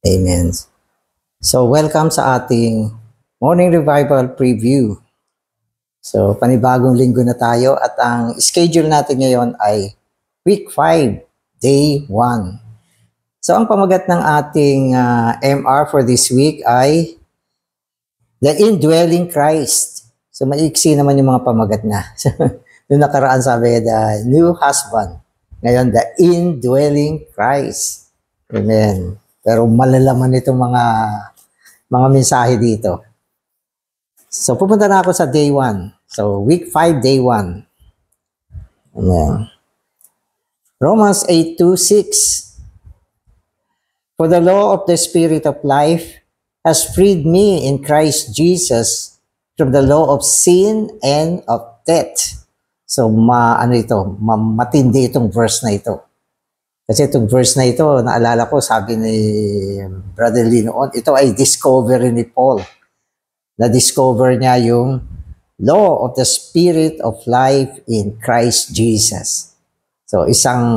Amen. So, welcome sa ating Morning Revival Preview. So, panibagong linggo na tayo at ang schedule natin ngayon ay Week 5, Day 1. So, ang pamagat ng ating MR for this week ay The Indwelling Christ. So, maiksi naman yung mga pamagat na. Noong nakaraan sabi, The New Husband. Ngayon, The Indwelling Christ. Amen. Pero malalaman itong mga mensahe dito. So, pupunta na ako sa day 1. So, week 5, day 1. Ayan. Romans 8:2-6. For the law of the Spirit of life has freed me in Christ Jesus from the law of sin and of death. So, matindi itong verse na ito. Kasi itong verse na ito, naalala ko, sabi ni Brother Lee noon, ito ay discovery ni Paul. Na-discover niya yung law of the Spirit of life in Christ Jesus. So, isang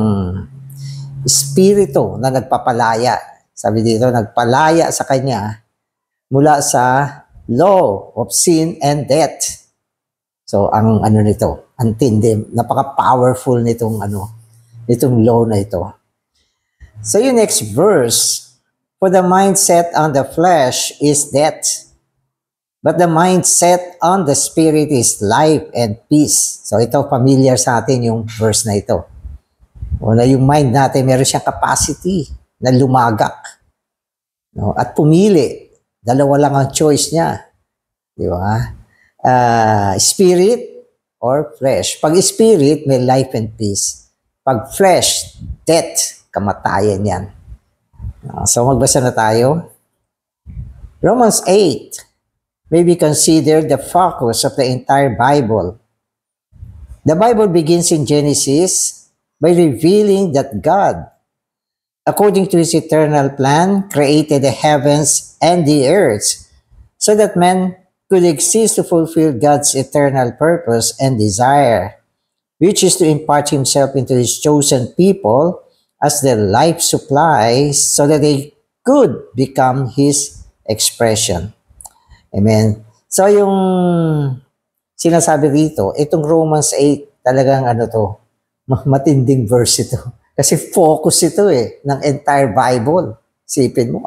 espiritu na nagpapalaya. Sabi dito, nagpalaya sa kanya mula sa law of sin and death. So, ang nito, antindi, napaka-powerful nitong law na ito. So yung next verse, for the mind set on the flesh is death, but the mind set on the spirit is life and peace. So ito, familiar sa atin yung verse na ito. Una, yung mind natin, meron siyang capacity na lumagak. No? At pumili. Dalawa lang ang choice niya. Di ba? Spirit or flesh. Pag spirit, may life and peace. Pag flesh, death, kamatayan yan. So magbasa na tayo. Romans 8 may be considered the focus of the entire Bible. The Bible begins in Genesis by revealing that God, according to his eternal plan, created the heavens and the earth so that man could exist to fulfill God's eternal purpose and desire, which is to impart himself into his chosen people as their life supply so that they could become his expression. Amen. So yung sinasabi dito, itong Romans 8, talagang matinding verse ito. Kasi focus ito ng entire Bible. Isipin mo,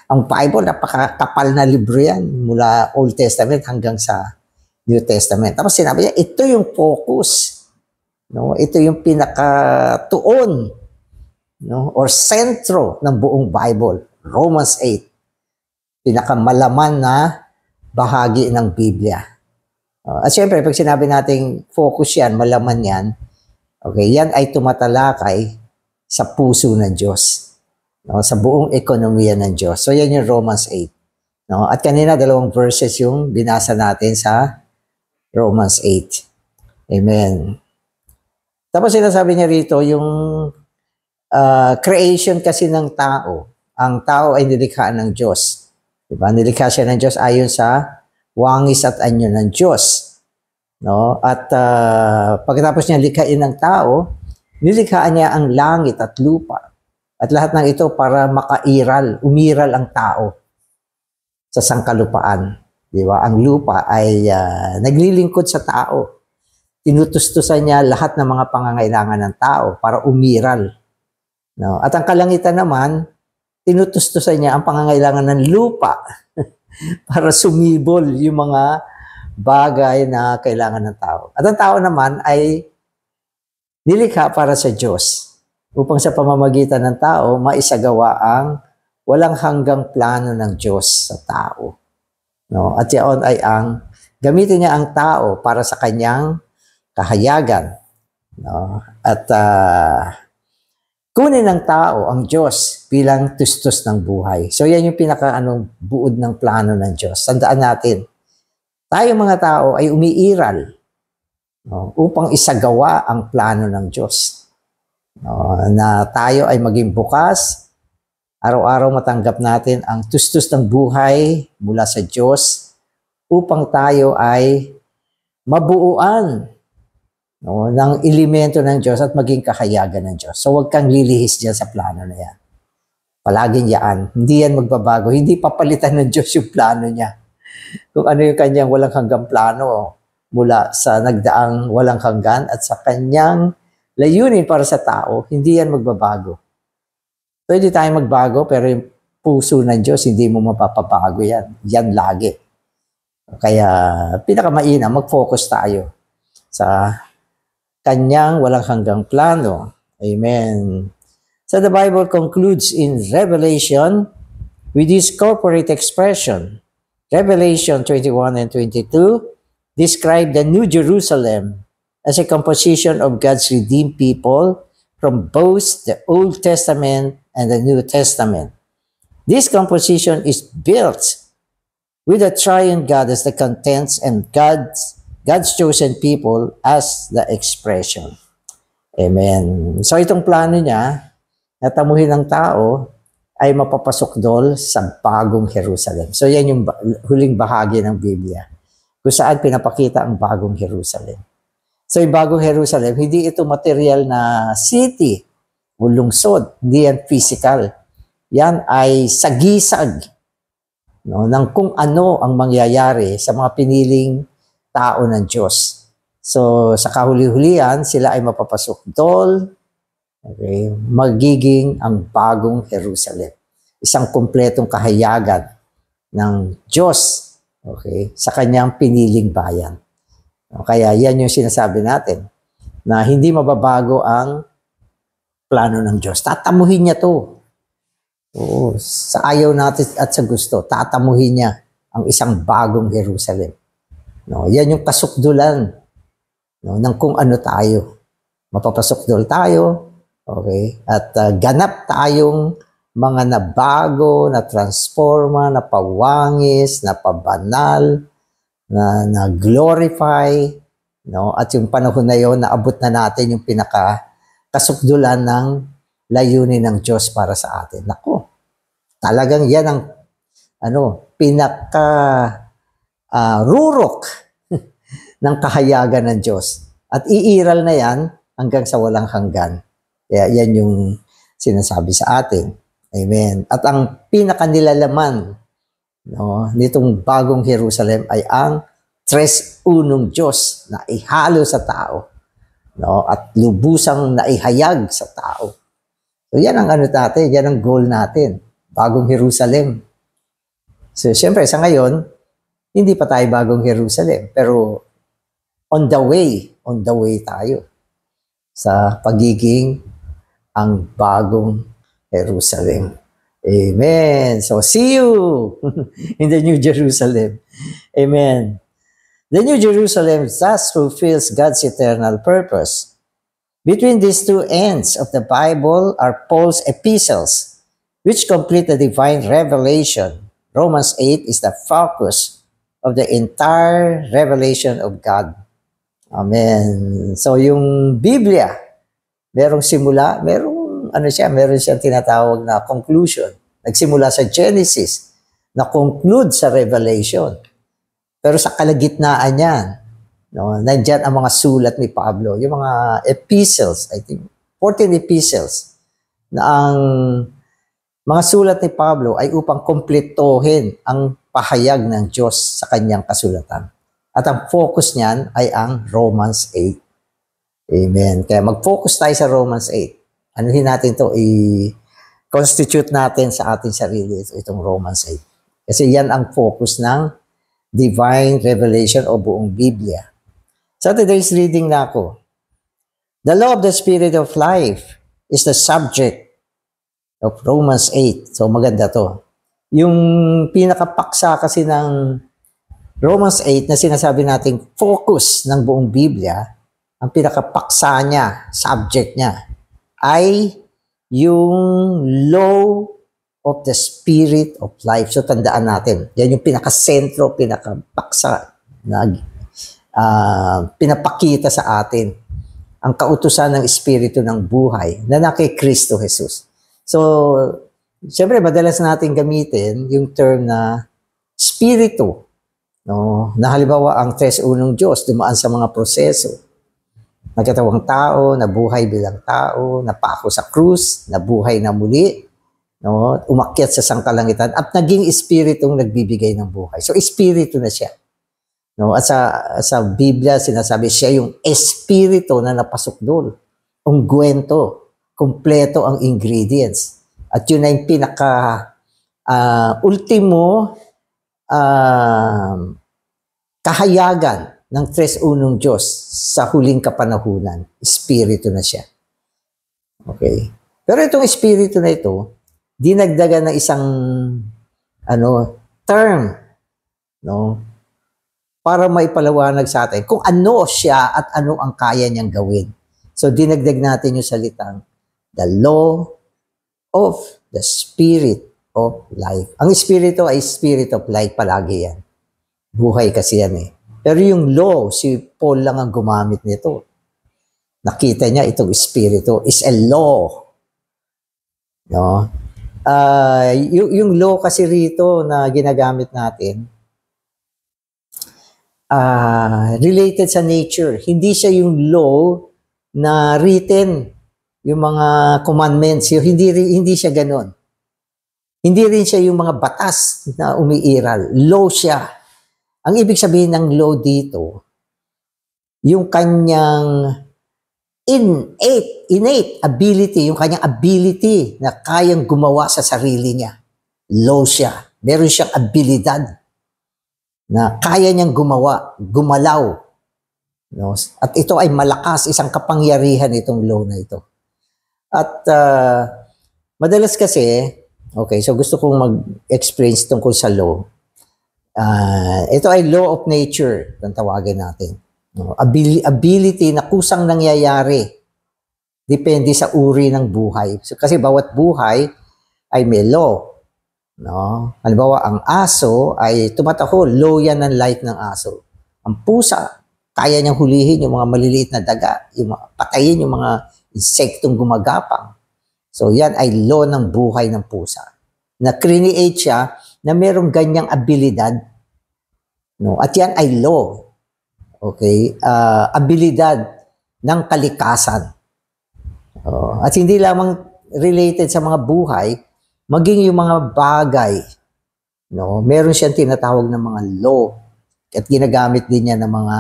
ang Bible, napakakapal na libro yan, mula Old Testament hanggang sa New Testament. Tapos sinabi niya, ito yung focus. No? Ito yung pinakatuon, no? Or sentro ng buong Bible. Romans 8. Pinakamalaman na bahagi ng Biblia. At syempre, pag sinabi nating focus yan, malaman yan, okay, yan ay tumatalakay sa puso ng Diyos. No? Sa buong ekonomiya ng Diyos. So yan yung Romans 8. No? At kanina, 2 verses yung binasa natin sa Romans 8. Amen. Tapos sinasabi niya rito, yung creation kasi ng tao. Ang tao ay nilikha ng Diyos. Diba? Nilikha siya ng Diyos ayon sa wangis at anyo ng Diyos. No? At pagkatapos niya likhain ng tao, nilikhaan niya ang langit at lupa. At lahat ng ito para umiral ang tao sa sangkalupaan. Diba? Ang lupa ay naglilingkod sa tao. Tinutustusan niya lahat ng mga pangangailangan ng tao para umiral. No? At ang kalangitan naman, tinutustusan niya ang pangangailangan ng lupa para sumibol yung mga bagay na kailangan ng tao. At ang tao naman ay nilikha para sa Diyos upang sa pamamagitan ng tao maisagawa ang walang hanggang plano ng Diyos sa tao. No? At yaon ay gamitin niya ang tao para sa kanyang kahayagan. No? At kunin ng tao ang Diyos bilang tustos ng buhay. So yan yung buod ng plano ng Diyos. Tandaan natin, tayo mga tao ay umiiral, no, upang isagawa ang plano ng Diyos. No, na tayo ay maging bukas, araw-araw matanggap natin ang tustos ng buhay mula sa Diyos upang tayo ay mabuuan, no, ng elemento ng Diyos at maging kahayagan ng Diyos. So huwag kang lilihis dyan sa plano na yan. Palaging yaan. Hindi yan magbabago. Hindi papalitan ng Diyos yung plano niya. Kung ano yung kanyang walang hanggang plano mula sa nagdaang walang hanggan at sa kanyang layunin para sa tao, hindi yan magbabago. Pwede tayong magbago, pero yung puso ng Diyos, hindi mo mapapabago yan. Yan lagi. Kaya pinakamainam, mag-focus tayo sa kanyang walang hanggang plano. Amen. So the Bible concludes in Revelation with this corporate expression. Revelation 21 and 22 describe the New Jerusalem as a composition of God's redeemed people from both the Old Testament and the New Testament. This composition is built with the triune God as the contents and God's chosen people as the expression. Amen. So itong plano niya, natamuhin ng tao, ay mapapasok doon sa bagong Jerusalem. So yan yung huling bahagi ng Biblia, kung saan pinapakita ang bagong Jerusalem. So yung bagong Jerusalem, hindi ito material na city o lungsod, hindi yan physical. Yan ay sagisag, no, ng kung ano ang mangyayari sa mga piniling tao ng Diyos. So sa kahuli-hulihan, sila ay mapapasok doon. Okay, magiging ang bagong Jerusalem. Isang kumpletong kahayagan ng Diyos, okay, sa kanyang piniling bayan. Kaya yan yung sinasabi natin, na hindi mababago ang plano ng Diyos. Tatamuhin niya to. Oo, sa ayaw natin at sa gusto, tatamuhin niya ang isang bagong Jerusalem. No, yan yung kasukdulan, no, ng kung ano tayo. Mapapasukdol tayo. Okay? At ganap tayong mga nabago, na transforma, na pawangis, na pabanal, na glorify, no? At yung panahon na yon, naabot na natin yung pinaka-kasukdulan ng layunin ng Diyos para sa atin. Nako, talagang yan ang pinaka-rurok ng kahayagan ng Diyos. At iiral na yan hanggang sa walang hanggan. Kaya yan yung sinasabi sa atin. Amen. At ang pinakanilalaman, no, nitong bagong Jerusalem ay ang tres unong Diyos na ihalo sa tao, no, at lubusang naihayag sa tao. So yan ang natin, yan ang goal natin. Bagong Jerusalem. So siyempre sa ngayon, hindi pa tayo bagong Jerusalem, pero on the way tayo sa pagiging ang bagong Jerusalem. Amen. So, see you in the New Jerusalem. Amen. The New Jerusalem thus fulfills God's eternal purpose. Between these two ends of the Bible are Paul's epistles, which complete the divine revelation. Romans 8 is the focus of the entire revelation of God. Amen. So, yung Biblia, merong simula, meron siyang tinatawag na conclusion. Nagsimula sa Genesis, na conclude sa Revelation. Pero sa kalagitnaan niyan, no, nandyan ang mga sulat ni Pablo, yung mga epistles, I think 14 epistles, na ang mga sulat ni Pablo ay upang kompletohin ang pahayag ng Diyos sa kanyang kasulatan. At ang focus niyan ay ang Romans 8. Amen. Kaya mag-focus tayo sa Romans 8. Anuhin natin to, i-constitute natin sa ating sarili itong Romans 8. Kasi yan ang focus ng divine revelation o buong Biblia. So today's reading na ako. The law of the Spirit of life is the subject of Romans 8. So maganda to. Yung pinakapaksa kasi ng Romans 8 na sinasabi nating focus ng buong Biblia, ang pinakapaksa niya, subject niya, ay yung law of the Spirit of life. So tandaan natin, yan yung pinakasentro, pinakapaksa na pinapakita sa atin ang kautusan ng Espiritu ng buhay na kay Kristo Jesus. So, siyempre, madalas natin gamitin yung term na Espiritu, no? Na halimbawa ang tres unong Diyos dumaan sa mga proseso. Nagkatawang tao, nabuhay bilang tao, napako sa krus, nabuhay na muli, no? Umakyat sa sangkalangitan at naging espiritong nagbibigay ng buhay. So espiritu na siya. No? At sa Biblia sinasabi siya yung espiritu na napasok doon. Ungguento, kumpleto ang ingredients. At yun ay yung pinaka ultimo kahayagan ng tres unong Diyos sa huling kapanahunan. Espiritu na siya. Okay. Pero itong espiritu na ito, dinagdagan ng isang term, no? Para maipaliwanag sa atin kung ano siya at ano ang kaya niyang gawin. So dinagdag natin yung salitang the law of the spirit of life. Ang espiritu ay spirit of life palagi yan. Buhay kasi yan eh. Pero yung law, si Paul lang ang gumamit nito. Nakita niya itong espiritu is a law. No? Yung law kasi rito na ginagamit natin, related sa nature. Hindi siya yung law na written, yung mga commandments. Hindi siya ganon. Hindi rin siya yung mga batas na umiiral. Law siya. Ang ibig sabihin ng law dito, yung kanyang innate ability, yung kanyang ability na kayang gumawa sa sarili niya. Law siya. Meron siyang abilidad na kaya niyang gumawa, gumalaw. No? At ito ay malakas, isang kapangyarihan itong law na ito. At madalas kasi, okay, so gusto kong mag-explain tungkol sa law. Ito ay law of nature, ang tawagin natin. No? Ability na kusang nangyayari. Depende sa uri ng buhay. So, kasi bawat buhay ay may law. No? Halimbawa, ang aso ay tumataho, law yan ng life ng aso. Ang pusa, kaya niyang hulihin yung mga maliliit na daga, patayin yung mga insektong gumagapang. So yan ay law ng buhay ng pusa. Na-create siya na merong ganyang abilidad. No? At yan ay law. Okay? Abilidad ng kalikasan. At hindi lamang related sa mga buhay, maging yung mga bagay, no, meron siyang tinatawag ng mga law at ginagamit din niya ng mga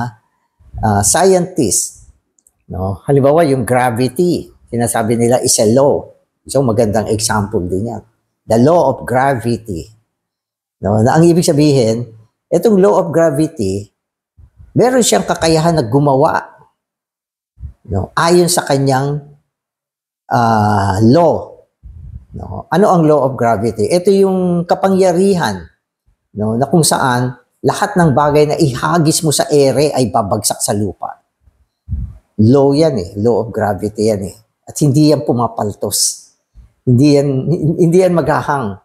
scientists. No? Halimbawa, yung gravity, sinasabi nila is a law. So, magandang example din yan. The law of gravity. No? Na ang ibig sabihin, itong law of gravity, meron siyang kakayahan na gumawa, no, ayon sa kanyang law. No? Ano ang law of gravity? Ito yung kapangyarihan, no, na kung saan lahat ng bagay na ihagis mo sa ere ay babagsak sa lupa. Law yan eh. Law of gravity yan eh. At hindi yan pumapaltos. Hindi yan maghahang.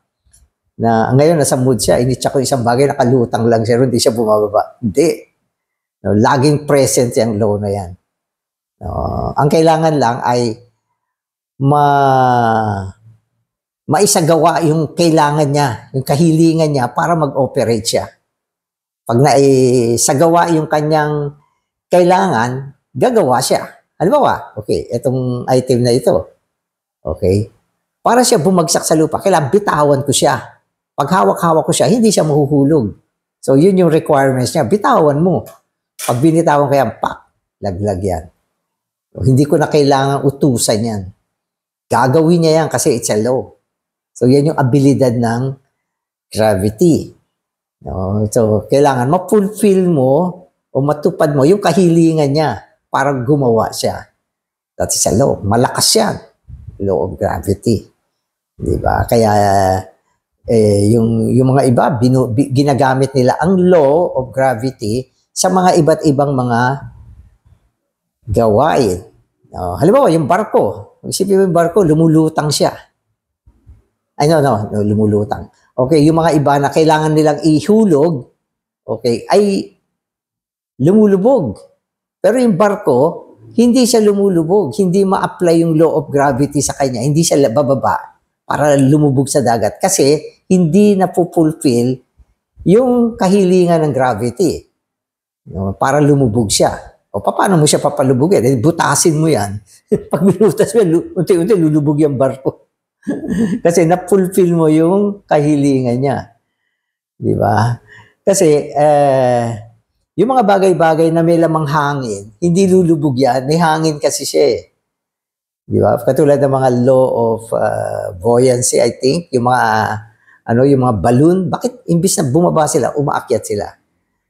Na ngayon nasa mood siya, initsa ko isang bagay, nakalutang lang siya, hindi siya bumababa. Hindi. No, laging present yung law na yan. No, ang kailangan lang ay maisagawa yung kailangan niya, yung kahilingan niya para mag-operate siya. Pag naisagawa yung kanyang kailangan, gagawa siya. Halimbawa, okay, itong item na ito, okay, para siya bumagsak sa lupa, kailangan bitawan ko siya. Pag hawak-hawak ko siya, hindi siya mahuhulog. So, yun yung requirements niya. Bitawan mo. Pag binitawan ko yan, laglag yan. So, hindi ko na kailangan utusan yan. Gagawin niya yan kasi it's a law. So, yan yung abilidad ng gravity. No? So, kailangan ma-fulfill mo o matupad mo yung kahilingan niya para gumawa siya. That is a law. Malakas yan. Law of gravity. Diba? Kaya, yung mga iba, ginagamit nila ang law of gravity sa mga iba't ibang mga gawain. Halimbawa, yung barko. Isipin mo yung barko, lumulutang siya. Ay, no, lumulutang. Okay, yung mga iba na kailangan nilang ihulog, okay, ay lumulubog. Pero yung barko, hindi siya lumulubog. Hindi ma-apply yung law of gravity sa kanya. Hindi siya bababa para lumubog sa dagat. Kasi hindi na fulfill yung kahilingan ng gravity. No, para lumubog siya. O paano mo siya papalubugin? Butasin mo yan. Pag binutas mo, unti-unti lulubog yung barko. Kasi na-fulfill mo yung kahilingan niya. Di ba? Kasi, yung mga bagay-bagay na may lamang hangin, hindi lulubog yan. May hangin kasi siya eh. Di ba? Katulad ng mga law of buoyancy, I think. Yung mga, yung mga balloon. Bakit imbis na bumaba sila, umaakyat sila?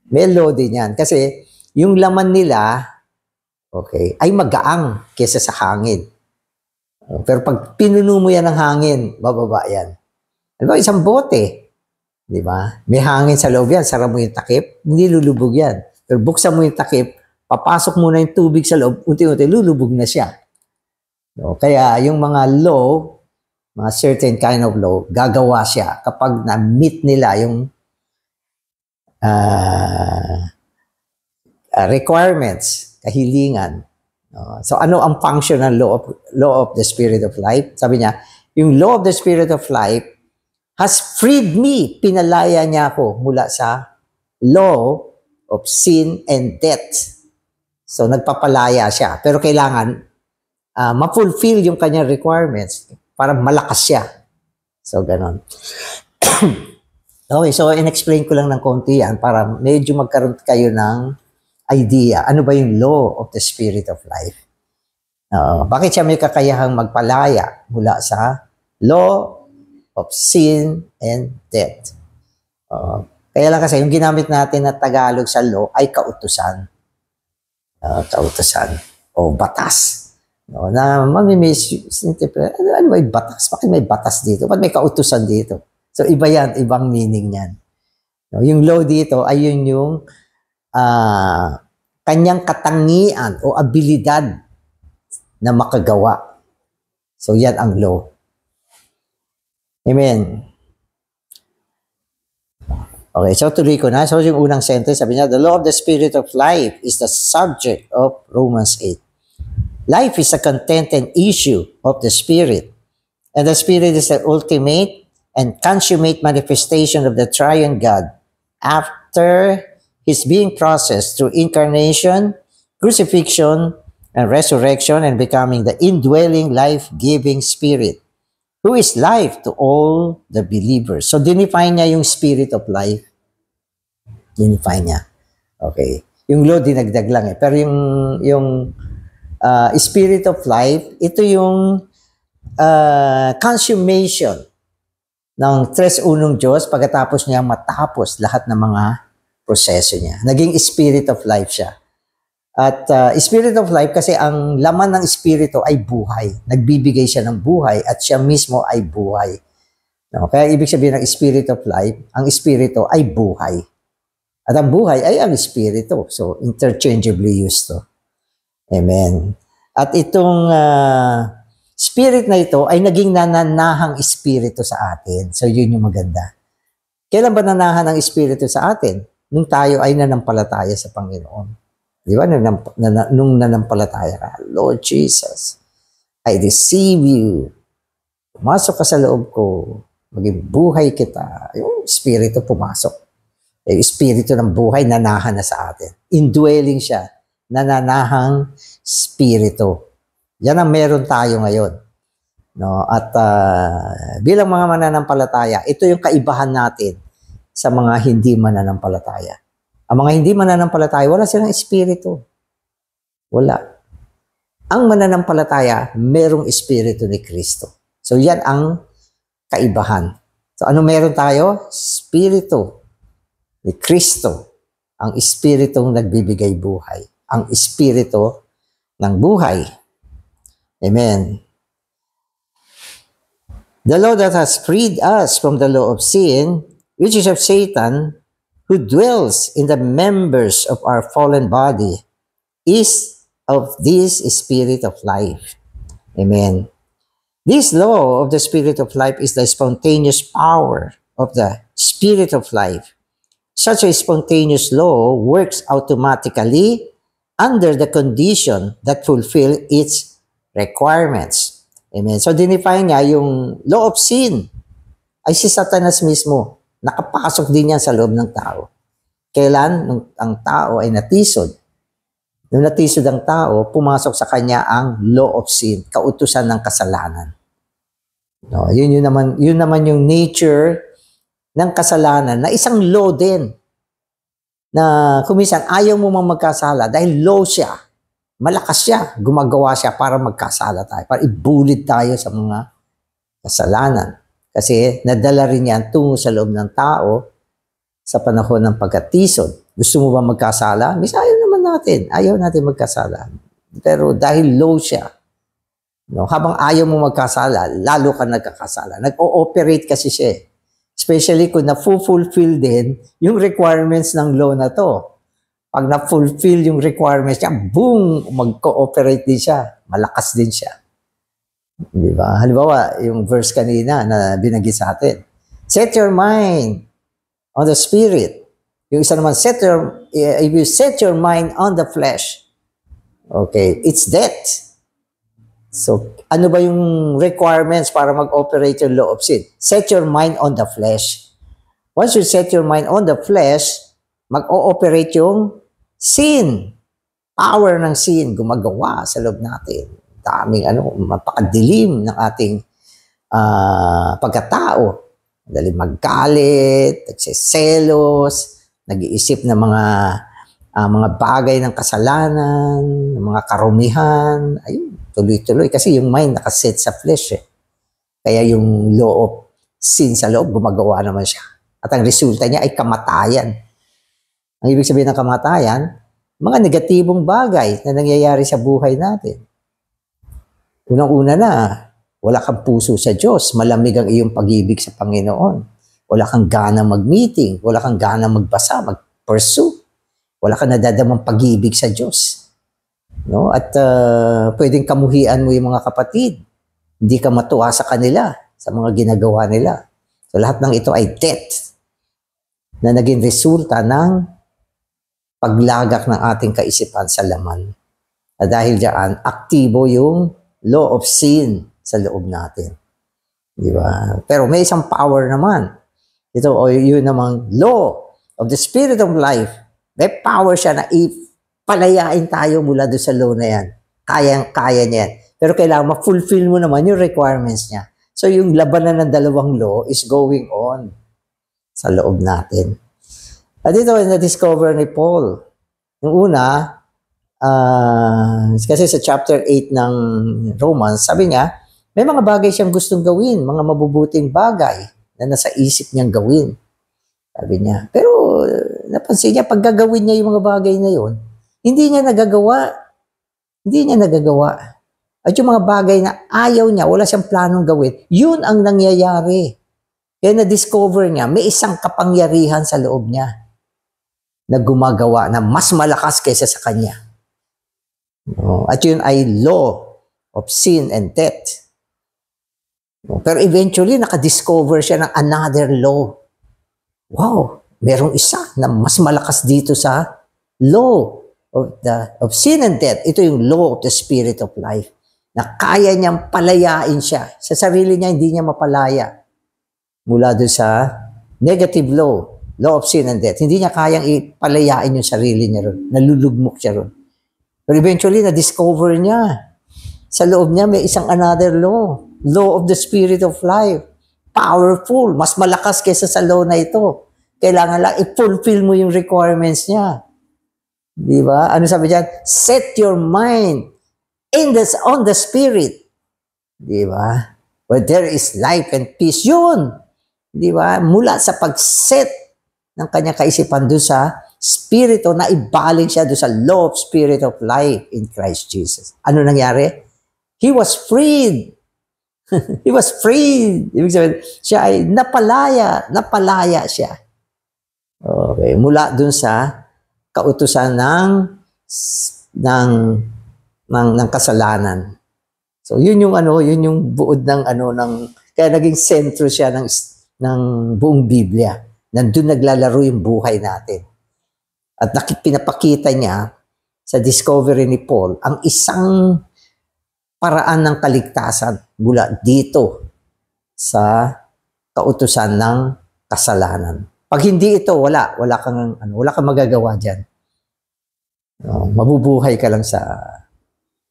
May law din yan. Kasi, yung laman nila, okay, ay magaang kesa sa hangin. Pero pag pinuno mo yan ng hangin, bababa yan. Ano ba, isang bote. Di ba? May hangin sa loob yan, sara mo yung takip, hindi lulubog yan. Pero buksan mo yung takip, papasok mo na yung tubig sa loob, unti-unti lulubog na siya. No? Kaya yung mga law, mga certain kind of law, gagawa siya kapag na-meet nila yung requirements, kahilingan. No? So ano ang functional law of the Spirit of Life? Sabi niya, yung law of the Spirit of Life has freed me, pinalaya niya ako mula sa law of sin and death. So, nagpapalaya siya. Pero kailangan ma-fulfill yung kanyang requirements para malakas siya. So, ganon. Okay, so in-explain ko lang ng konti yan para medyo magkaroon kayo ng idea. Ano ba yung law of the Spirit of Life? Bakit siya may kakayahang magpalaya mula sa law of sin and death. Kaya lang kasi yung ginamit natin na Tagalog sa law ay kautusan. Kautusan o batas. No, na ano ba yung batas? Bakit may batas dito? Bakit may kautusan dito? So iba yan, ibang meaning yan. No, yung law dito ay yun yung kanyang katangian o abilidad na makagawa. So yan ang law. Amen. Okay, so tuloy ko na. So yung unang sentence, sabi niya, the law of the Spirit of life is the subject of Romans 8. Life is a content and issue of the Spirit. And the Spirit is the ultimate and consummate manifestation of the triune God after His being processed through incarnation, crucifixion, and resurrection, and becoming the indwelling, life-giving Spirit, who is life to all the believers. So, dinefine niya yung spirit of life. Dinefine niya. Okay. Yung law, dinagdag lang eh. Pero yung spirit of life, ito yung consummation ng tres unong Diyos pagkatapos niya matapos lahat ng mga proseso niya. Naging spirit of life siya. At spirit of life kasi ang laman ng espiritu ay buhay. Nagbibigay siya ng buhay at siya mismo ay buhay. No? Kaya ibig sabihin ng spirit of life, ang espiritu ay buhay. At ang buhay ay ang espiritu. So interchangeably used to. Amen. At itong spirit na ito ay naging nananahang espiritu sa atin. So yun yung maganda. Kailan ba nanahan ang espiritu sa atin? Nung tayo ay nanampalataya sa Panginoon. Di ba? Nung nanampalataya ka, Lord Jesus, I receive you. Pumasok ka sa loob ko. Maging buhay kita. Yung espiritu pumasok. Yung espiritu ng buhay, nanahan na sa atin. Indwelling siya. Nananahang espiritu. Yan ang meron tayo ngayon. No? At bilang mga mananampalataya, ito yung kaibahan natin sa mga hindi mananampalataya. Ang mga hindi mananampalataya, wala silang espiritu. Wala. Ang mananampalataya, merong espiritu ni Kristo. So yan ang kaibahan. So ano meron tayo? Espiritu ni Kristo. Ang espiritong nagbibigay buhay. Ang espiritu ng buhay. Amen. The law that has freed us from the law of sin, which is of Satan, who dwells in the members of our fallen body, is of this spirit of life. Amen. This law of the Spirit of life is the spontaneous power of the Spirit of life. Such a spontaneous law works automatically under the condition that fulfill its requirements. Amen. So, dinefine niya yung law of sin ay si Satanas mismo. Nakapasok din yan sa loob ng tao. Kailan? Nung ang tao ay natisod. Nung natisod ang tao, pumasok sa kanya ang law of sin, kautusan ng kasalanan. No, yun naman yung nature ng kasalanan na isang law din na kuminsan ayaw mo mang magkasala dahil law siya. Malakas siya. Gumagawa siya para magkasala tayo. Para ibulid tayo sa mga kasalanan. Kasi nadala rin yan tungo sa loob ng tao sa panahon ng pagkatisod. Gusto mo ba magkasala? Mis ayaw naman natin. Ayaw natin magkasala. Pero dahil low siya, no, habang ayaw mo magkasala, lalo ka nagkakasala. Nag-ooperate kasi siya. Especially kung na-fulfill din yung requirements ng law na to. Pag na-fulfill yung requirements niya, boom, mag-cooperate din siya. Malakas din siya. Di ba? Halimbawa, yung verse kanina na binanggit sa atin. Set your mind on the spirit. Yung isa naman, if you set your mind on the flesh, okay, it's death. So, ano ba yung requirements para mag-operate yung law of sin? Set your mind on the flesh. Once you set your mind on the flesh, mag-ooperate yung sin. Power ng sin, gumagawa sa loob natin. Daming mapakadilim ng ating pagkatao. Dali maggalit, nagsiselos, nag-iisip ng mga bagay ng kasalanan, ng mga karumihan, ayun, tuloy-tuloy. Kasi yung mind nakaset sa flesh eh. Kaya yung law of sin sa loob, gumagawa naman siya. At ang resulta niya ay kamatayan. Ang ibig sabihin ng kamatayan, mga negatibong bagay na nangyayari sa buhay natin. Unang-una na, wala kang puso sa Diyos, malamig ang iyong pag-ibig sa Panginoon. Wala kang gana mag-meeting, wala kang gana magbasa, mag-pursue. Wala kang nadadamang pag-ibig sa Diyos. No? At pwedeng kamuhian mo yung mga kapatid. Hindi ka matuwa sa kanila, sa mga ginagawa nila. So lahat ng ito ay death na naging resulta ng paglagak ng ating kaisipan sa laman. At dahil diyan, aktibo yung law of sin sa loob natin. Di ba? Pero may isang power naman. Ito, yun namang law of the spirit of life. May power siya na palayain tayo mula doon sa law na yan. Kaya niya yan. Pero kailangan ma-fulfill mo naman yung requirements niya. So yung labanan ng dalawang law is going on sa loob natin. At ito na-discover ni Paul. Yung una, kasi sa chapter 8 ng Romans, sabi niya, may mga bagay siyang gustong gawin, mga mabubuting bagay na nasa isip niyang gawin. Sabi niya. Pero napansin niya, pag gagawin niya yung mga bagay na yun, hindi niya nagagawa. Hindi niya nagagawa. At yung mga bagay na ayaw niya, wala siyang planong gawin, yun ang nangyayari. Kaya na-discover niya, may isang kapangyarihan sa loob niya na gumagawa na mas malakas kaysa sa kanya. At yun ay law of sin and death. Pero eventually, nakadiscover siya ng another law. Wow, merong isa na mas malakas dito sa law of sin and death. Ito yung law of the spirit of life. Na kaya niyang palayain siya. Sa sarili niya, hindi niya mapalaya. Mula doon sa negative law of sin and death. Hindi niya kayang ipalayain yung sarili niya ron. Nalulugmok siya ron. But eventually, na-discover niya. Sa loob niya, may isang another law. Law of the spirit of life. Powerful. Mas malakas kaysa sa law na ito. Kailangan lang i-fulfill mo yung requirements niya. Di ba? Ano sabi diyan? Set your mind on the spirit. Di ba? Where there is life and peace. Yun. Di ba? Mula sa pag-set ng kanyang kaisipan doon sa spirito na ibalik siya doon sa law of spirit of life in Christ Jesus. Ano nangyari? He was freed. He was freed. Ibig sabihin, siya ay napalaya siya. Okay, mula doon sa kautusan ng kasalanan. So yun yung buod ng kaya naging sentro siya ng buong Biblia. Nandun naglalaro yung buhay natin. At pinapakita niya sa discovery ni Paul ang isang paraan ng kaligtasan mula dito sa kautusan ng kasalanan. Pag hindi ito, wala kang magagawa diyan. Mabubuhay ka lang sa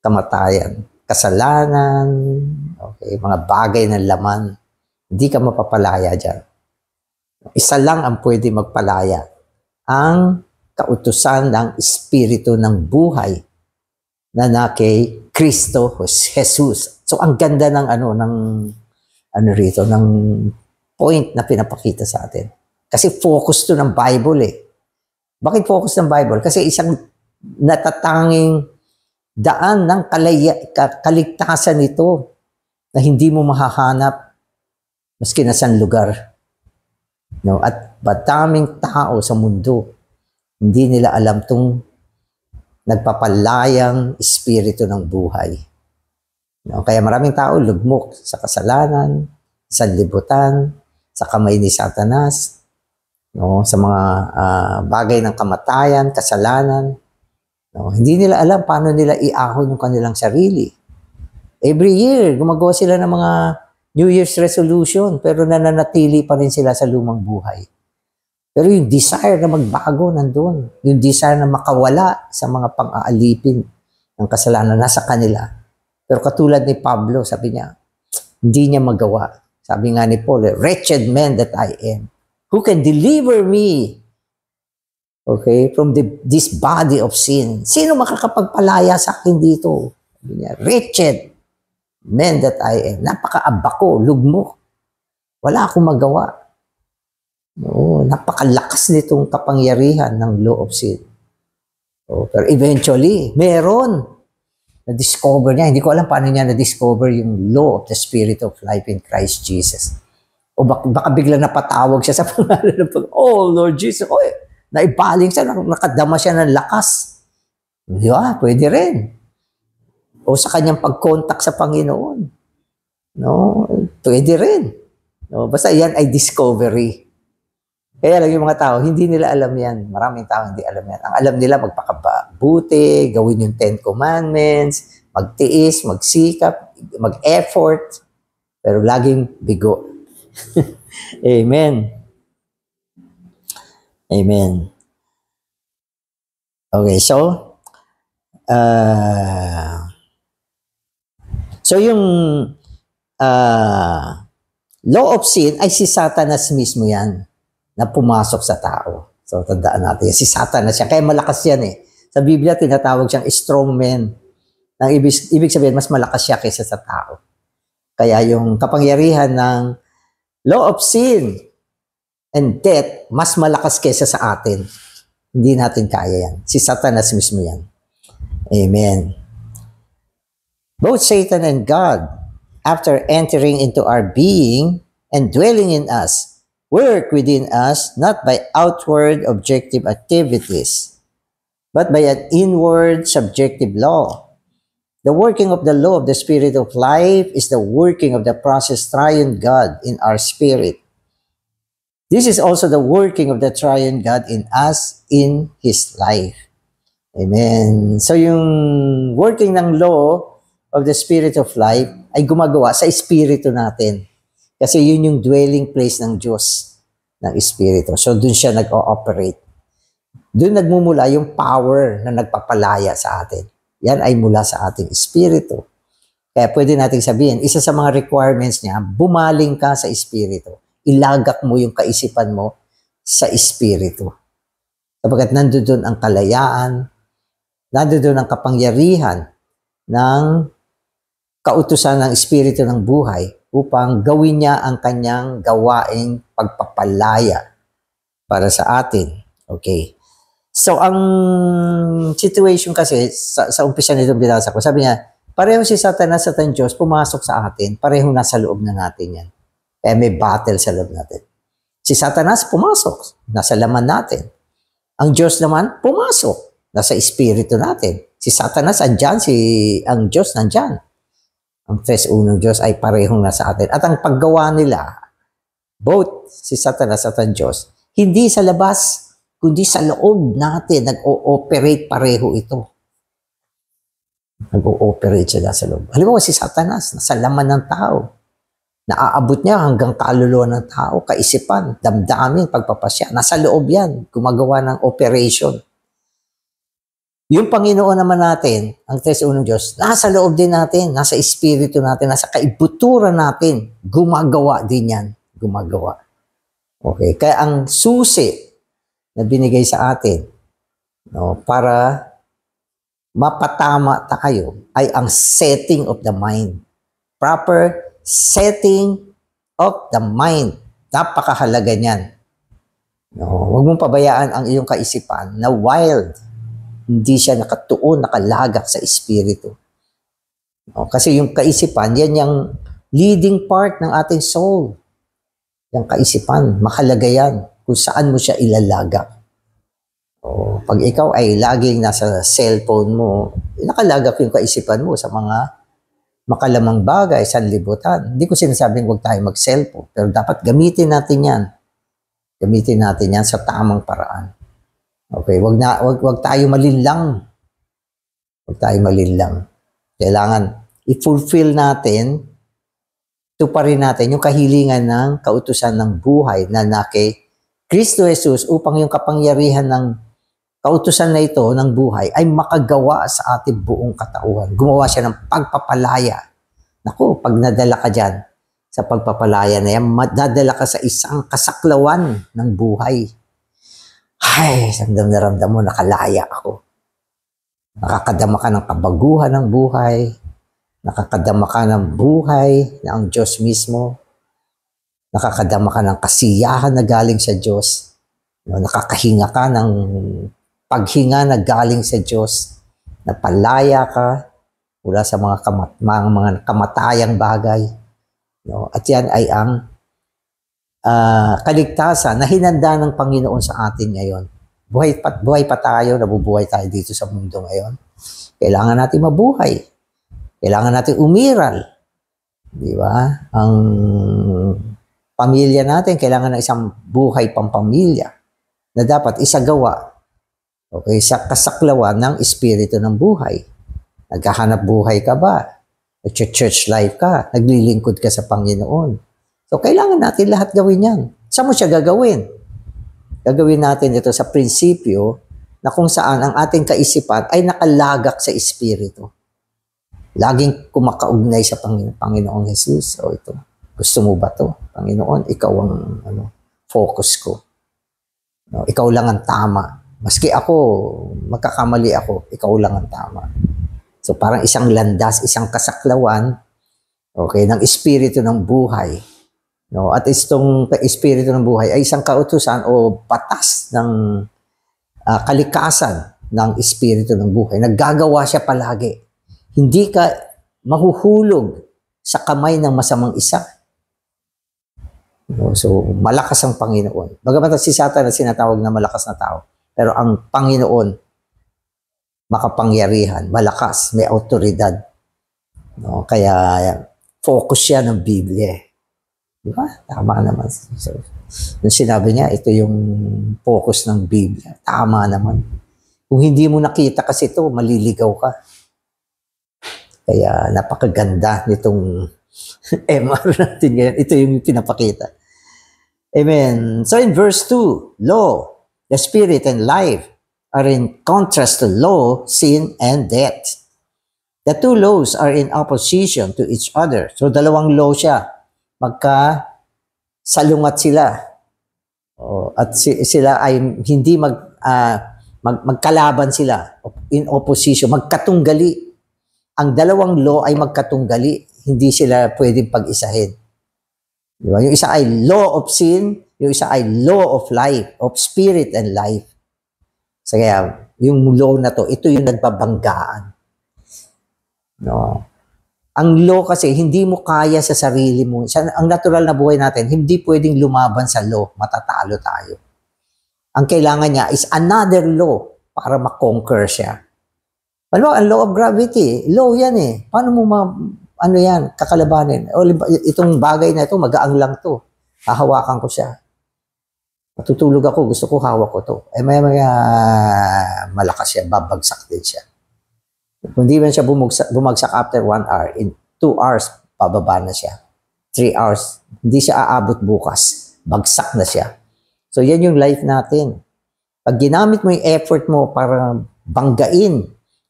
kamatayan, kasalanan, okay. Okay? Mga bagay ng laman. Hindi ka mapapalaya dyan. Isa lang ang pwede magpalaya. Ang kautusan ng Espiritu ng buhay na kay Kristo Jesus. So ang ganda ng ng point na pinapakita sa atin. Kasi focus to ng Bible eh. Bakit focus ng Bible? Kasi isang natatanging daan ng kaligtasan nito na hindi mo mahahanap maski na saan lugar. No? At madaming tao sa mundo, hindi nila alam tong nagpapalayang espiritu ng buhay. No? Kaya maraming tao lugmok sa kasalanan, sa libutan, sa kamay ni Satanas, no? Sa mga bagay ng kamatayan, kasalanan. No? Hindi nila alam paano nila iahon yung kanilang sarili. Every year, gumagawa sila ng mga New Year's resolution, pero nananatili pa rin sila sa lumang buhay. Pero yung desire na magbago nandun. Yung desire na makawala sa mga pang-aalipin ng kasalanan nasa kanila. Pero katulad ni Pablo, sabi niya, hindi niya magawa. Sabi nga ni Paul, wretched man that I am. Who can deliver me, okay, from this body of sin? Sino makakapagpalaya sa akin dito? Sabi niya, wretched man that I am. Napaka-aba ko, lugmok. Wala akong magawa. No, napakalakas nitong kapangyarihan ng law of sin. So, pero eventually, meron. Na-discover niya. Hindi ko alam paano niya na-discover yung law of the Spirit of life in Christ Jesus. O baka bigla napatawag siya sa pangalan ng oh, Lord Jesus. Oh, naibaling siya, nakadama siya ng lakas. Di ba? Pwede rin. O sa kanyang pag-contact sa Panginoon. No? Pwede rin. No? Basta yan ay discovery. Kaya lang yung mga tao, hindi nila alam yan. Maraming tao hindi alam yan. Ang alam nila, magpakabuti, gawin yung 10 Commandments, magtiis, magsikap, mag-effort, pero laging bigo. Amen. Amen. Okay, so yung law of sin ay si Satanas mismo yan na pumasok sa tao. So tandaan natin, si Satanas yan. Kaya malakas yan eh. Sa Biblia, tinatawag siyang strong man. Nang ibig sabihin, mas malakas siya kaysa sa tao. Kaya yung kapangyarihan ng law of sin and death, mas malakas kaysa sa atin. Hindi natin kaya yan. Si Satanas mismo yan. Amen. Both Satan and God, after entering into our being and dwelling in us, work within us not by outward objective activities, but by an inward subjective law. The working of the law of the Spirit of life is the working of the process triune God in our spirit. This is also the working of the triune God in us in His life. Amen. So yung working ng law of the Spirit of life ay gumagawa sa espiritu natin. Kasi yun yung dwelling place ng Diyos, ng espiritu. So dun siya nag-ooperate. Dun nagmumula yung power na nagpapalaya sa atin. Yan ay mula sa ating espiritu. Kaya pwede nating sabihin, isa sa mga requirements niya, bumaling ka sa espiritu. Ilagak mo yung kaisipan mo sa espiritu. Sapagkat nandoon ang kalayaan, nandoon ang kapangyarihan ng kautusan ng espiritu ng buhay upang gawin niya ang kanyang gawaing pagpapalaya para sa atin. Okay. So, ang situation kasi, sa umpisa nitong binasa ko, sabi niya, pareho si Satanas at ang Diyos pumasok sa atin, pareho nasa loob na natin yan. Kaya may battle sa loob natin. Si Satanas pumasok, nasa laman natin. Ang Diyos naman, pumasok, nasa espiritu natin. Si Satanas andyan, ang Diyos nandyan. Ang tres-unong Diyos ay parehong nasa atin. At ang paggawa nila, both si Satanas at ang Diyos, hindi sa labas, kundi sa loob natin, nag-ooperate pareho ito. Nag-ooperate siya sa loob. Halimbawa si Satanas, nasa laman ng tao. Naaabot niya hanggang kaluluwa ng tao, kaisipan, damdamin, pagpapasya. Nasa loob yan, gumagawa ng operation. Yung Panginoon naman natin, ang tres unang Diyos, nasa loob din natin, nasa espiritu natin, nasa kaibuturan natin. Gumagawa din yan. Gumagawa. Okay, kaya ang susi na binigay sa atin, no, para mapatama tayo ay ang setting of the mind. Proper setting of the mind. Napakahalaga niyan. No, huwag mong pabayaan ang iyong kaisipan na wild. Hindi siya nakatuon, nakalagak sa espiritu. No, kasi yung kaisipan, yan yung leading part ng ating soul. Yung kaisipan, mahalaga yan kung saan mo siya ilalagak. O, pag ikaw ay laging nasa cellphone mo, nakalagak yung kaisipan mo sa mga makalamang bagay, sanlibutan. Hindi ko sinasabing huwag tayo mag-cellphone, pero dapat gamitin natin yan. Gamitin natin yan sa tamang paraan. Okay, wag tayo malinlang. Wag tayo malinlang. Kailangan i-fulfill natin, tuparin natin yung kahilingan ng kautusan ng buhay na kay Kristo Jesus upang yung kapangyarihan ng kautusan na ito ng buhay ay makagawa sa ating buong katauhan. Gumawa siya ng pagpapalaya. Naku, pag nadala ka dyan sa pagpapalaya na yan, madadala ka sa isang kasaklawan ng buhay. Ay, ramdam na ramdam mo, nakalaya ako. Nakakadama ka ng kabaguhan ng buhay. Nakakadama ka ng buhay na ang Diyos mismo. Nakakadama ka ng kasiyahan na galing sa Diyos. Nakakahinga ka ng paghinga na galing sa Diyos. Napalaya ka mula sa mga kamatayang bagay. At yan ay ang kaligtasan na hinanda ng Panginoon sa atin ngayon. Buhay pa tayo, nabubuhay tayo dito sa mundo ngayon. Kailangan natin mabuhay. Kailangan natin umiral. Di ba? Ang pamilya natin, kailangan ng isang buhay pampamilya na dapat isagawa. Okay, sa kasaklawan ng espiritu ng buhay. Naghahanap buhay ka ba? Nag-church life ka? Naglilingkod ka sa Panginoon? So, kailangan natin lahat gawin yan. Saan mo siya gagawin? Gagawin natin ito sa prinsipyo na kung saan ang ating kaisipan ay nakalagak sa espiritu. Laging kumakaugnay sa Panginoong Jesus. O ito, gusto mo ba to? Panginoon, ikaw ang focus ko. No, ikaw lang ang tama. Maski ako, magkakamali ako, ikaw lang ang tama. So, parang isang landas, isang kasaklawan, okay, ng espiritu ng buhay. No, at itong espiritu ng buhay ay isang kautusan o batas ng kalikasan ng espiritu ng buhay. Naggagawa siya palagi. Hindi ka mahuhulog sa kamay ng masamang isa. No, so, malakas ang Panginoon. Bagamat si Satan na sinatawag na malakas na tao. Pero ang Panginoon, makapangyarihan, malakas, may autoridad. No, kaya focus siya ng Biblia. Diba? Tama naman. So, nung sinabi niya, ito yung focus ng Biblia. Tama naman. Kung hindi mo nakita kasi ito, maliligaw ka. Kaya napakaganda nitong MR natin ngayon. Ito yung pinapakita. Amen. So in verse 2, law, the spirit and life are in contrast to law, sin, and death. The two laws are in opposition to each other. So dalawang law siya. Magkasalungat sila. At sila ay hindi magkalaban sila. In opposition, magkatunggali. Ang dalawang law ay magkatunggali. Hindi sila pwedeng pag-isahin. Diba? Yung isa ay law of sin, yung isa ay law of life, of spirit and life. So kaya, yung law na to, ito yung nagbabanggaan. No? Ang law kasi, hindi mo kaya sa sarili mo. Ang natural na buhay natin, hindi pwedeng lumaban sa law. Matatalo tayo. Ang kailangan niya is another law para makonquer siya. Ano, ang law of gravity, law yan eh. Paano mo kakalabanin? O, itong bagay na ito, magaang lang to. Hahawakan ko siya. Matutulog ako, gusto ko hawak ko to. Maya malakas siya, babagsak din siya. Kung di man siya bumagsak after 1 hour, in 2 hours, pababa na siya. 3 hours, hindi siya aabot bukas. Bagsak na siya. So, yan yung life natin. Pag ginamit mo yung effort mo para banggain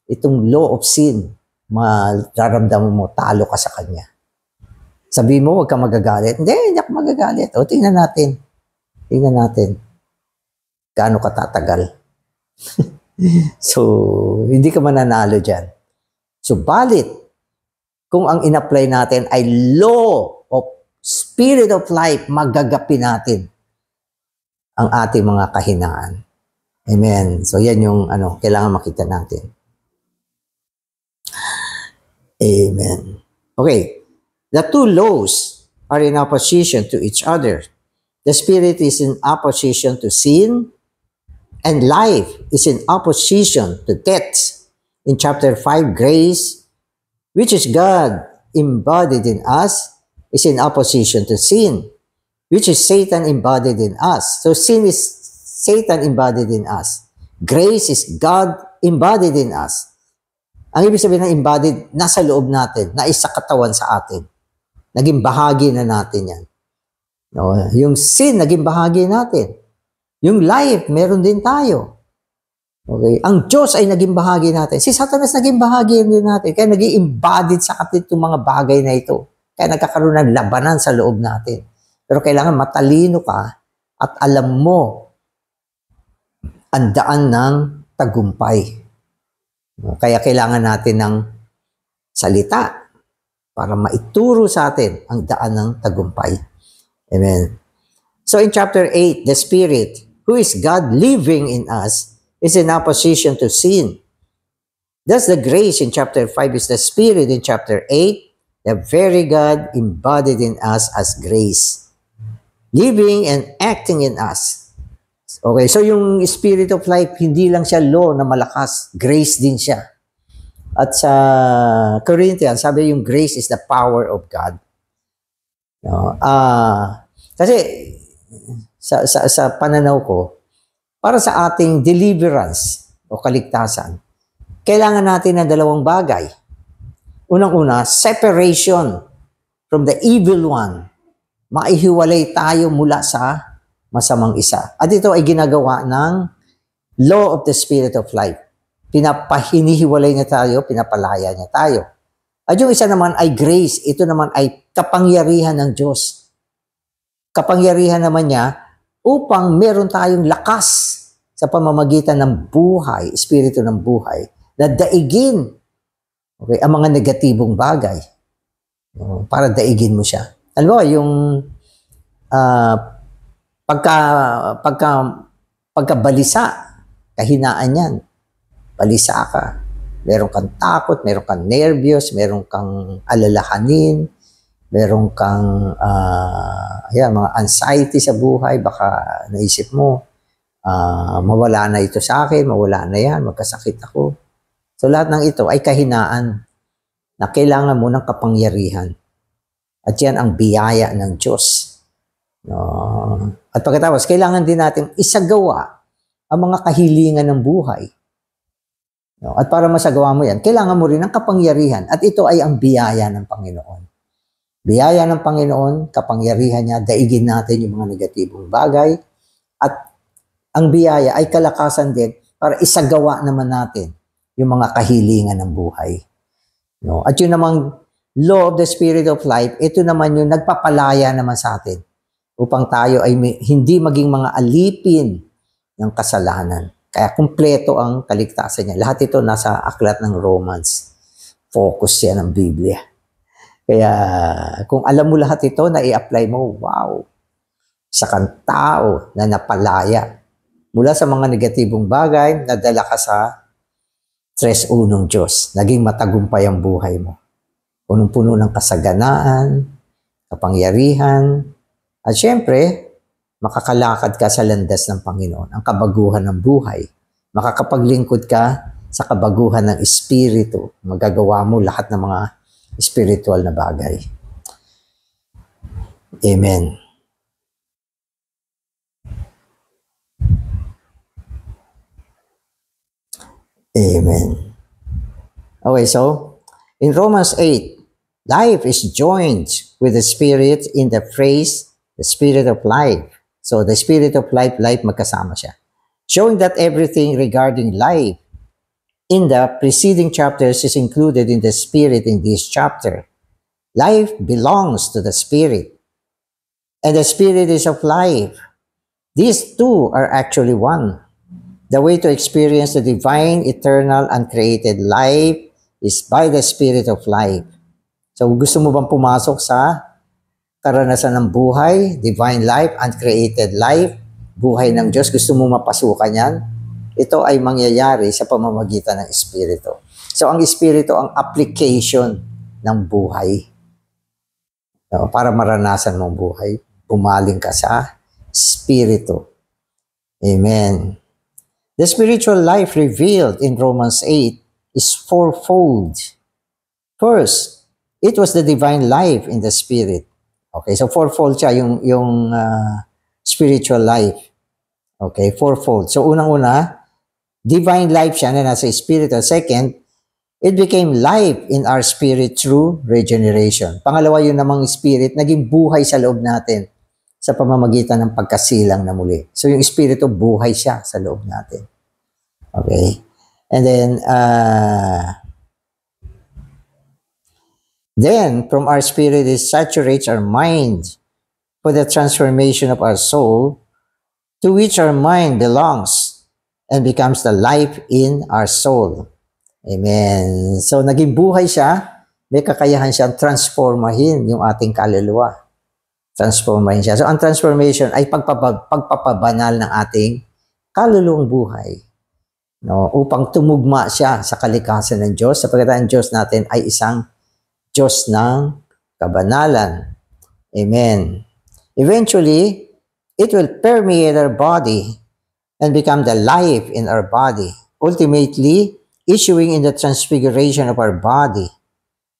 itong law of sin, mararamdaman mo, talo ka sa kanya. Sabi mo, huwag ka magagalit. Hindi ako magagalit. O, tingnan natin. Tingnan natin. Gaano ka tatagal. So, hindi ka mananalo dyan. Subalit, kung ang in-apply natin ay law of spirit of life, magagapi natin ang ating mga kahinaan. Amen. So, yan yung kailangan makita natin. Amen. Okay. The two laws are in opposition to each other. The spirit is in opposition to sin, and life is in opposition to death. In chapter 5, grace, which is God embodied in us, is in opposition to sin, which is Satan embodied in us. So sin is Satan embodied in us. Grace is God embodied in us. Ang ibig sabihin ng embodied, nasa loob natin, na isa katawan sa atin. Naging bahagi na natin yan. No, yung sin, naging bahagi natin. Yung life, meron din tayo. Okay? Ang Diyos ay naging bahagi natin. Si Satanas naging bahagi din natin. Kaya naging embodied sa atin itong mga bagay na ito. Kaya nagkakaroon ng labanan sa loob natin. Pero kailangan matalino ka at alam mo ang daan ng tagumpay. Kaya kailangan natin ng salita para maituro sa atin ang daan ng tagumpay. Amen. So in chapter 8, the Spirit, who is God living in us, is in opposition to sin. Thus the grace in chapter 5 is the Spirit in chapter 8, the very God embodied in us as grace, living and acting in us. Okay, so yung Spirit of life, hindi lang siya law na malakas, grace din siya. At sa Corinthians, sabi yung grace is the power of God. No? Kasi sa pananaw ko, para sa ating deliverance o kaligtasan, kailangan natin ng dalawang bagay. Unang-una, separation from the evil one. Maihiwalay tayo mula sa masamang isa. At ito ay ginagawa ng law of the Spirit of life. Pinapahinihiwalay niya tayo, pinapalaya niya tayo. At yung isa naman ay grace. Ito naman ay kapangyarihan ng Diyos. Kapangyarihan naman niya upang meron tayong lakas sa pamamagitan ng buhay, espiritu ng buhay, na daigin ang mga negatibong bagay. Para daigin mo siya. Alam mo, yung pagkabalisa, kahinaan yan. Balisa ka. Meron kang takot, meron kang nervyos, meron kang alalahanin, meron kang mga anxiety sa buhay. Baka naisip mo, mawala na ito sa akin, mawala na yan, magkasakit ako. So lahat ng ito ay kahinaan na kailangan mo ng kapangyarihan. At yan ang biyaya ng Diyos. At pagkatapos, kailangan din natin isagawa ang mga kahilingan ng buhay. At para masagawa mo yan, kailangan mo rin ng kapangyarihan. At ito ay ang biyaya ng Panginoon. Biyaya ng Panginoon, kapangyarihan niya, daigin natin yung mga negatibong bagay. At ang biyaya ay kalakasan din para isagawa naman natin yung mga kahilingan ng buhay. At yun namang law of the Spirit of life, ito naman yung nagpapalaya naman sa atin upang tayo ay hindi maging mga alipin ng kasalanan. Kaya kumpleto ang kaligtasan niya. Lahat ito nasa aklat ng Romans. Focus yan ng Biblia. Kaya kung alam mo lahat ito na i-apply mo, wow! Sa kang tao na napalaya. Mula sa mga negatibong bagay, nadala ka sa 3-1 Diyos. Naging matagumpay ang buhay mo. Punong-puno ng kasaganaan, kapangyarihan, at syempre, makakalakad ka sa landas ng Panginoon, ang kabaguhan ng buhay. Makakapaglingkod ka sa kabaguhan ng Espiritu. Magagawa mo lahat ng mga spiritual na bagay. Amen. Amen. Okay, so, in Romans 8, life is joined with the Spirit in the phrase, the Spirit of life. So, the Spirit of life, magkasama siya. Showing that everything regarding life in the preceding chapters is included in the Spirit in this chapter. Life belongs to the Spirit, and the Spirit is of life. These two are actually one. The way to experience the divine, eternal, uncreated life is by the Spirit of life. So gusto mo bang pumasok sa karanasan ng buhay, divine life, uncreated life, buhay ng Diyos? Gusto mo mapasukan yan? Ito ay mangyayari sa pamamagitan ng Espiritu. So ang Espiritu ang application ng buhay. So, para maranasan mong buhay, pumaling ka sa Espiritu. Amen. The spiritual life revealed in Romans 8 is fourfold. First, it was the divine life in the Spirit. Okay, so fourfold siya yung spiritual life. Okay, fourfold. So unang-una, divine life siya na nasa Espiritu. Second, it became life in our spirit through regeneration. Pangalawa, yun namang Spirit, naging buhay sa loob natin sa pamamagitan ng pagkasilang na muli. So yung Espiritu, buhay siya sa loob natin. Okay? And then from our spirit, it saturates our mind for the transformation of our soul, to which our mind belongs and becomes the life in our soul. Amen. So naging buhay siya, may kakayahan siyang transformahin yung ating kaluluwa. Transformahin siya. So ang transformation ay pagpapabanal ng ating kaluluwang buhay. No, upang tumugma siya sa kalikasan ng Diyos, sapagkat ang Diyos natin ay isang Diyos ng kabanalan. Amen. Eventually, it will permeate our body and become the life in our body, ultimately issuing in the transfiguration of our body.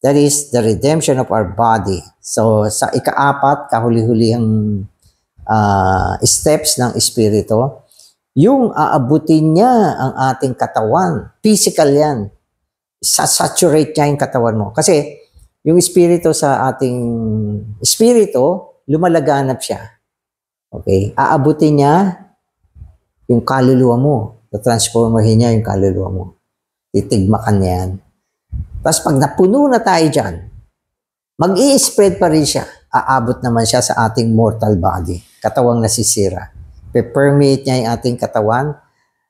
That is the redemption of our body. So, sa ikaapat, kahuli-hulihang steps ng Espiritu, yung aabutin niya ang ating katawan. Physical yan. Sasaturate niya yung katawan mo. Kasi, yung Espiritu sa ating Espiritu, lumalaganap siya. Okay? Aabutin niya yung kaluluwa mo. Tatransformahin niya yung kaluluwa mo. Titigmakan niya yan. Tapos pag napuno na tayo dyan, mag-i-spread pa rin siya. Aabot naman siya sa ating mortal body. Katawang nasisira. Pe-permeate niya yung ating katawan.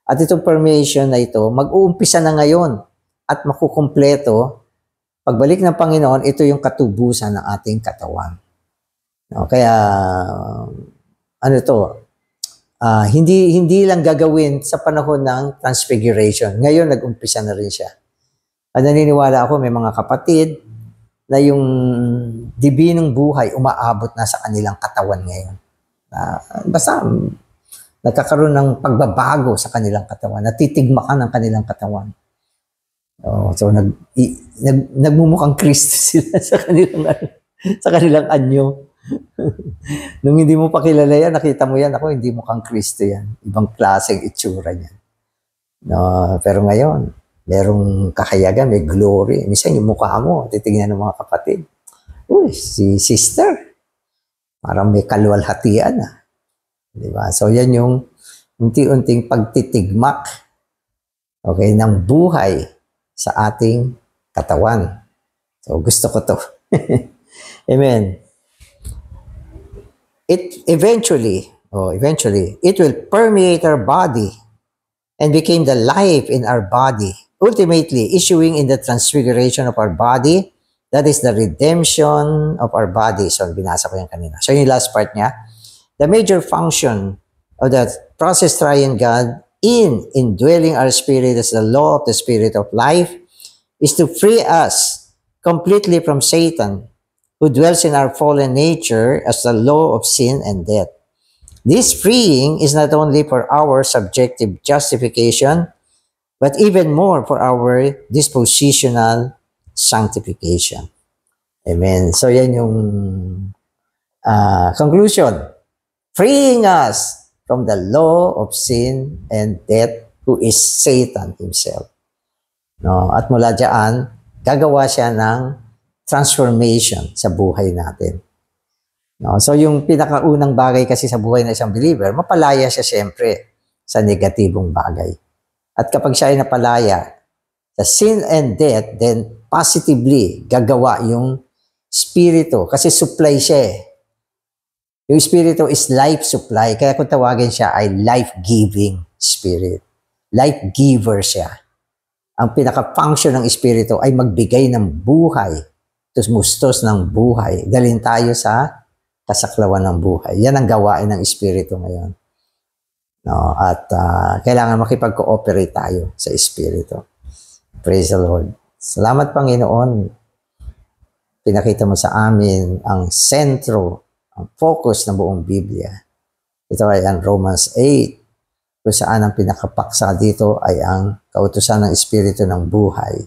At itong permeation na ito, mag-uumpisa na ngayon at makukumpleto. Pagbalik ng Panginoon, ito yung katubusan ng ating katawan. No, kaya, hindi lang gagawin sa panahon ng transfiguration. Ngayon, nag-umpisa na rin siya. At naniniwala ako, may mga kapatid na yung dibinong buhay umaabot na sa kanilang katawan ngayon. Basta, nagkakaroon ng pagbabago sa kanilang katawan. Natitigmakan ang kanilang katawan. So, nagmumukhang Kristo sila sa kanilang anyo. Nung hindi mo pa kilala yan, nakita mo yan, ako, hindi mukhang Kristo yan. Ibang klaseng itsura niyan. No, pero ngayon, merong kakayagan, may glory. Minsan yung mukha mo, titignan ng mga kapatid. Uy, si sister, parang may kaluwalhatian na. Diba? So yan yung unti-unting pagtitigmak, okay, ng buhay sa ating katawan. So gusto ko to. Amen. Eventually, it will permeate our body and became the life in our body, ultimately issuing in the transfiguration of our body, that is the redemption of our body. So, binasa ko yan kanina. So, yung last part niya, the major function of the process triune God in indwelling our spirit as the law of the Spirit of life is to free us completely from Satan, who dwells in our fallen nature as the law of sin and death. This freeing is not only for our subjective justification, but even more for our dispositional sanctification. Amen. So yan yung conclusion. Freeing us from the law of sin and death, who is Satan himself. No? At mula dyan, gagawa siya ng transformation sa buhay natin. No? So yung pinakaunang bagay kasi sa buhay ng isang believer, mapalaya siya siyempre sa negatibong bagay. At kapag siya ay napalaya, Sa sin and death, then positively gagawa yung Espiritu. Kasi supply siya eh. Yung Espiritu is life supply. Kaya kung tawagin siya ay life-giving Spirit. Life giver siya. Ang pinaka-function ng Espiritu ay magbigay ng buhay. Tusmustos ng buhay. Dalhin tayo sa kasaklawan ng buhay. Yan ang gawain ng Espiritu ngayon. No, at kailangan makipag-cooperate tayo sa Espiritu. Praise the Lord. Salamat, Panginoon. Pinakita mo sa amin ang sentro, ang focus ng buong Biblia. Ito ay ang Romans 8, kung saan ang pinakapaksa dito ay ang kautusan ng Espiritu ng buhay.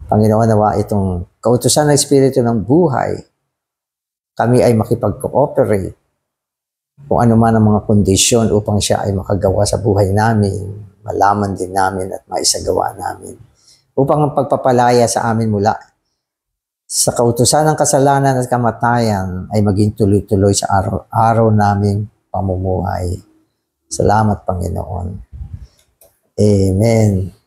Panginoon, nawa itong kautusan ng Espiritu ng buhay, kami ay makipag-cooperate kung ano man ang mga kondisyon upang siya ay makagawa sa buhay namin, malaman din namin at maisagawa namin. Upang ang pagpapalaya sa amin mula sa kautusan ng kasalanan at kamatayan ay maging tuloy-tuloy sa araw-araw naming pamumuhay. Salamat, Panginoon. Amen.